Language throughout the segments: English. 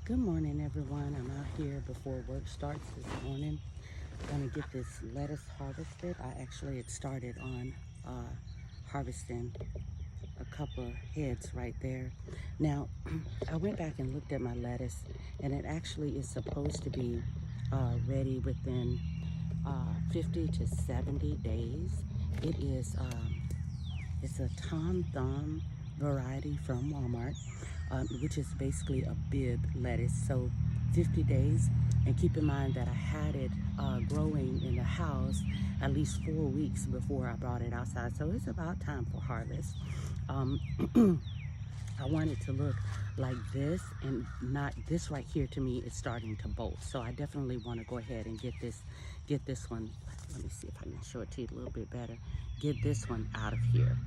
Good morning, everyone. I'm out here before work starts this morning. I'm gonna get this lettuce harvested. I actually had started on harvesting a couple of heads right there. Now, I went back and looked at my lettuce, and it actually is supposed to be ready within 50 to 70 days. It is it's a Tom Thumb variety from Walmart, which is basically a bib lettuce. So 50 days. And keep in mind that I had it growing in the house at least 4 weeks before I brought it outside. So it's about time for harvest. Um, I want it to look like this, and not this right here. To me is starting to bolt, so I definitely want to go ahead and get this one. Let me see if I can show it to you a little bit better. Get this one out of here,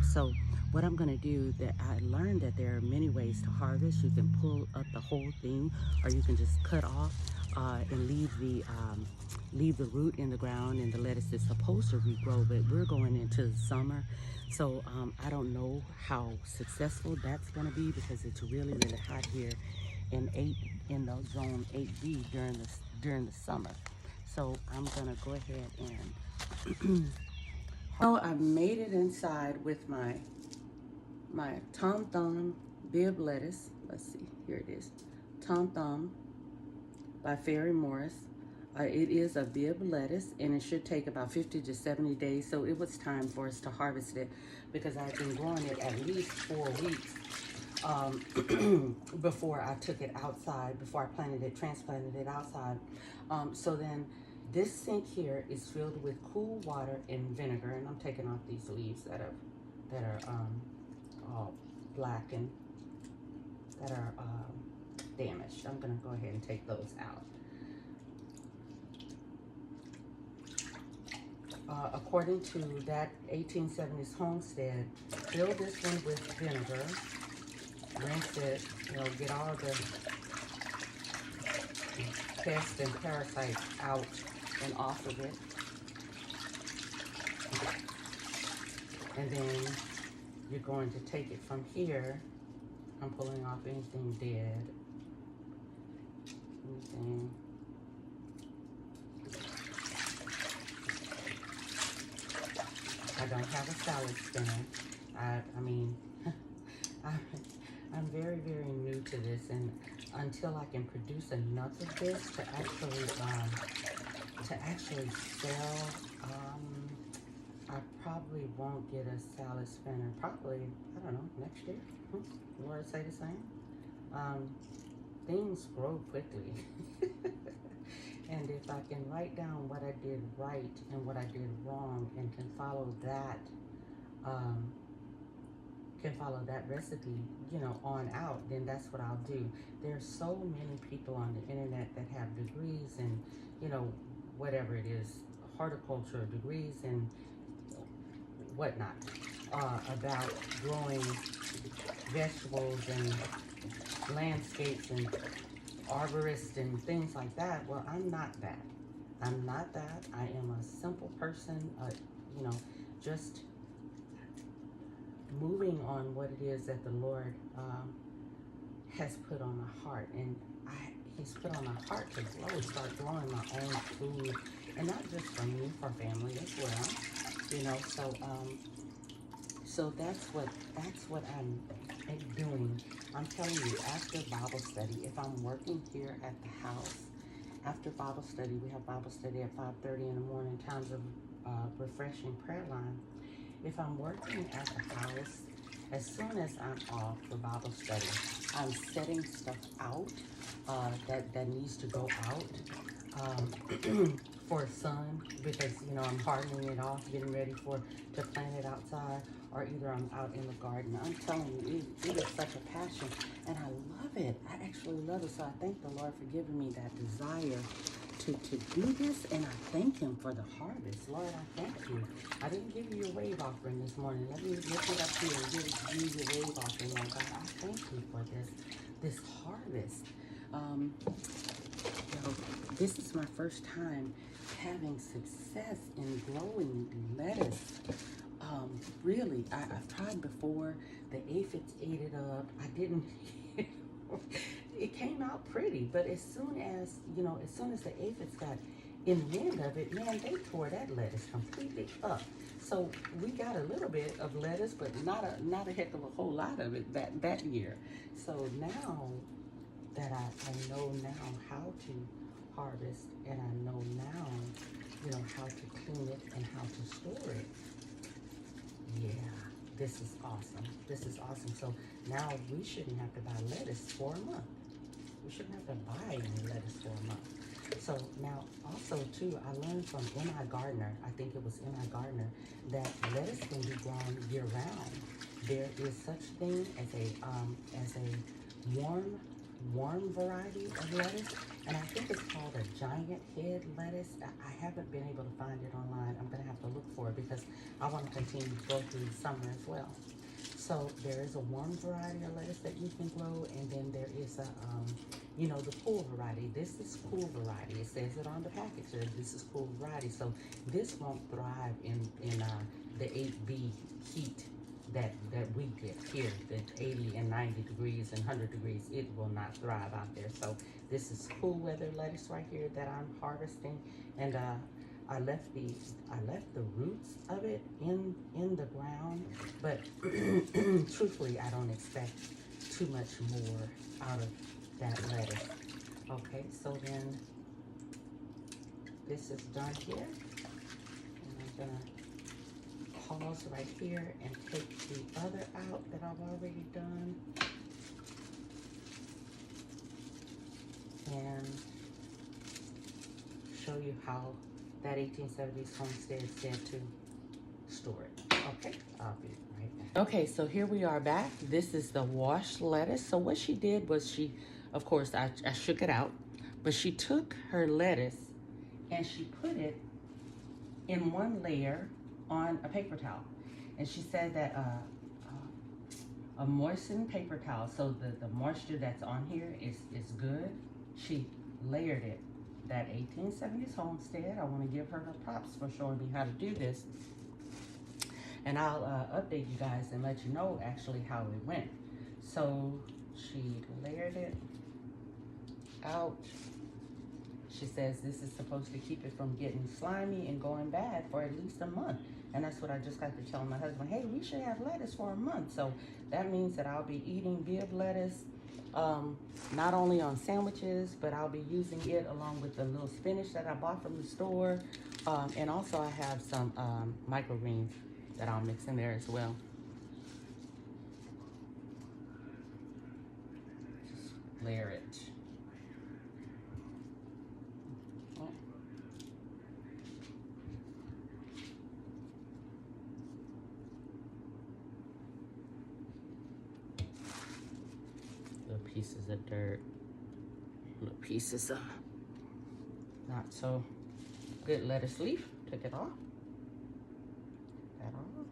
so what I'm going to do, that I learned that there are many ways to harvest. You can pull up the whole thing, or you can just cut off and leave the root in the ground, and the lettuce is supposed to regrow. But we're going into the summer, so I don't know how successful that's going to be, because it's really hot here in the zone 8B during the summer. So I'm gonna go ahead and oh, I made it inside with my Tom Thumb bib lettuce. Let's see, here it is, Tom Thumb by Ferry Morris. It is a bib lettuce, and it should take about 50 to 70 days. So it was time for us to harvest it, because I've been growing it at least 4 weeks before I took it outside, before I transplanted it outside. So then this sink here is filled with cool water and vinegar, and I'm taking off these leaves that are all black and that are damaged. I'm gonna go ahead and take those out. According to that 1870s Homestead, fill this one with vinegar, rinse it, get all the pests and parasites out and off of it. And then you're going to take it from here. I'm pulling off anything dead, anything. I don't have a salad spinner. I mean, I'm very, very new to this, and until I can produce enough of this to actually sell, I probably won't get a salad spinner. Probably, I don't know, next year. Lord say the same. Things grow quickly. And if I can write down what I did right and what I did wrong, and can follow that recipe, on out, then that's what I'll do. There's so many people on the internet that have degrees and, whatever it is, horticulture degrees and whatnot, about growing vegetables and landscapes and arborist and things like that. Well, I'm not that. I'm not that. I am a simple person, just moving on what it is that the Lord has put on my heart. And He's put on my heart to start growing my own food, and not just for me, for family as well. So that's what I'm doing. I'm telling you, after Bible study, if I'm working here at the house, after Bible study, we have Bible study at 5:30 in the morning, times of refreshing prayer line. If I'm working at the house, as soon as I'm off for Bible study, I'm setting stuff out that needs to go out for sun, because I'm hardening it off, getting ready to plant it outside, or either I'm out in the garden. I'm telling you, it is such a passion, and I love it. I actually love it. So I thank the Lord for giving me that desire to do this, and I thank Him for the harvest. Lord, I thank you. I didn't give you your wave offering this morning. Let me lift it up here and give you your wave offering, Lord God. I thank you for this harvest. This is my first time having success in growing lettuce. Really, I've tried before. The aphids ate it up. I didn't. it came out pretty, but as soon as, you know, as soon as the aphids got in wind of it, man, they tore that lettuce completely up. So we got a little bit of lettuce, but not a heck of a whole lot of it that year. So now that I know now how to harvest, and I know now, you know, how to clean it and how to store it. Yeah, this is awesome. This is awesome. So now we shouldn't have to buy lettuce for a month. We shouldn't have to buy any lettuce for a month. So now also too, I learned from N.I. Gardner, I think it was N.I. Gardner, that lettuce can be grown year round. There is such thing as a warm variety of lettuce, and I think it's called a giant head lettuce. I haven't been able to find it online. I'm gonna have to look for it because I want to continue to grow through the summer as well. So there is a warm variety of lettuce that you can grow, and then there is a, you know, the cool variety. This is cool variety. It says it on the package that this is cool variety. So this won't thrive in the 8B heat that we get here, that 80 and 90 degrees and 100 degrees. It will not thrive out there. So this is cool weather lettuce right here that I'm harvesting, and I left the roots of it in the ground, but truthfully, I don't expect too much more out of that lettuce. Okay, so then this is done here, and I'm gonna pause right here and take the other out that I've already done, and show you how that 1870s Homestead said to store it. Okay, I'll be right back. Okay, so here we are back. This is the washed lettuce. So what she did was she, of course, I shook it out, but she took her lettuce and she put it in one layer on a paper towel. And she said that a moistened paper towel, so the moisture that's on here is good. She layered it. That 1870s Homestead, I want to give her props for showing me how to do this. And I'll update you guys and let you know actually how it went. So she layered it out. She says this is supposed to keep it from getting slimy and going bad for at least a month. And that's what I just got to tell my husband. Hey, we should have lettuce for a month. So that means that I'll be eating Viv lettuce, not only on sandwiches, but I'll be using it along with the little spinach that I bought from the store. And also I have some microgreens that I'll mix in there as well. Just layer it. Little pieces of dirt, little pieces of not so good lettuce leaf. Took it off. That off.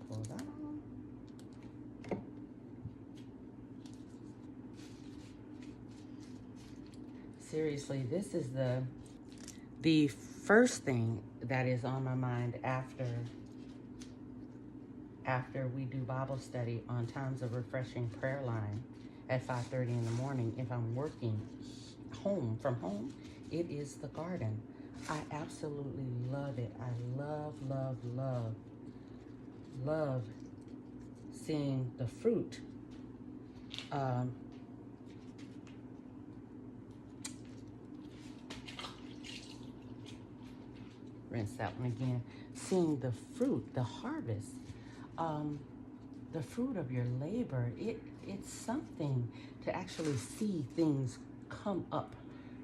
Pull that on. Seriously, this is the first thing that is on my mind after we do Bible study on Times of Refreshing prayer line at 5:30 in the morning. If I'm working from home, it is the garden. I absolutely love it. I love seeing the fruit. Rinse that one again. Seeing the fruit, the harvest, the fruit of your labor. It's something to actually see things come up,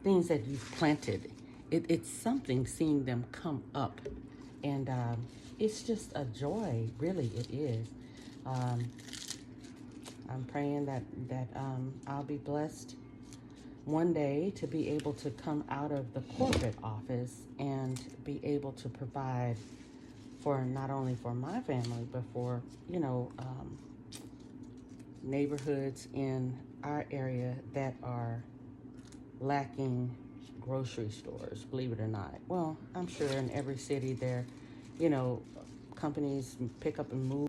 things that you've planted. It's something seeing them come up, and it's just a joy. Really, it is. I'm praying that I'll be blessed one day to be able to come out of the corporate office and be able to provide for not only for my family, but for, you know, neighborhoods in our area that are lacking grocery stores, believe it or not. Well, I'm sure in every city there, you know, companies pick up and move.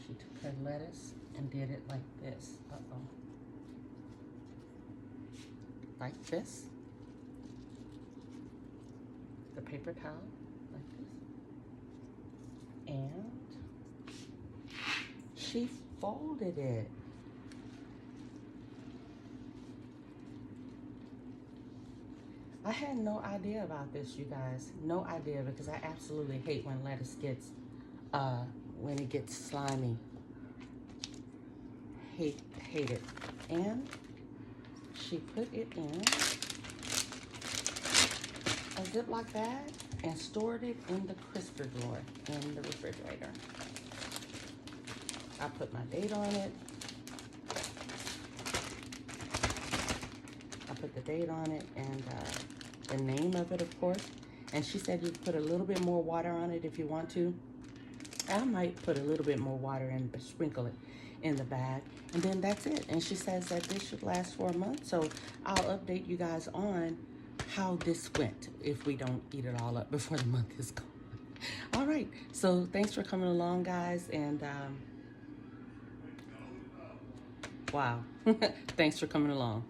She took her lettuce and did it like this. Uh-oh. like this. The paper towel like this. And she folded it. I had no idea about this, you guys. No idea, because I absolutely hate when lettuce gets, when it gets slimy. Hate it. And she put it in a Ziploc bag and stored it in the crisper drawer in the refrigerator. I put my date on it. I put the date on it and the name of it, of course. And she said you put a little bit more water on it if you want to. I might put a little bit more water and sprinkle it in the bag. And then that's it. And she says that this should last for a month. So I'll update you guys on how this went if we don't eat it all up before the month is gone. All right. So thanks for coming along, guys. And wow. Thanks for coming along.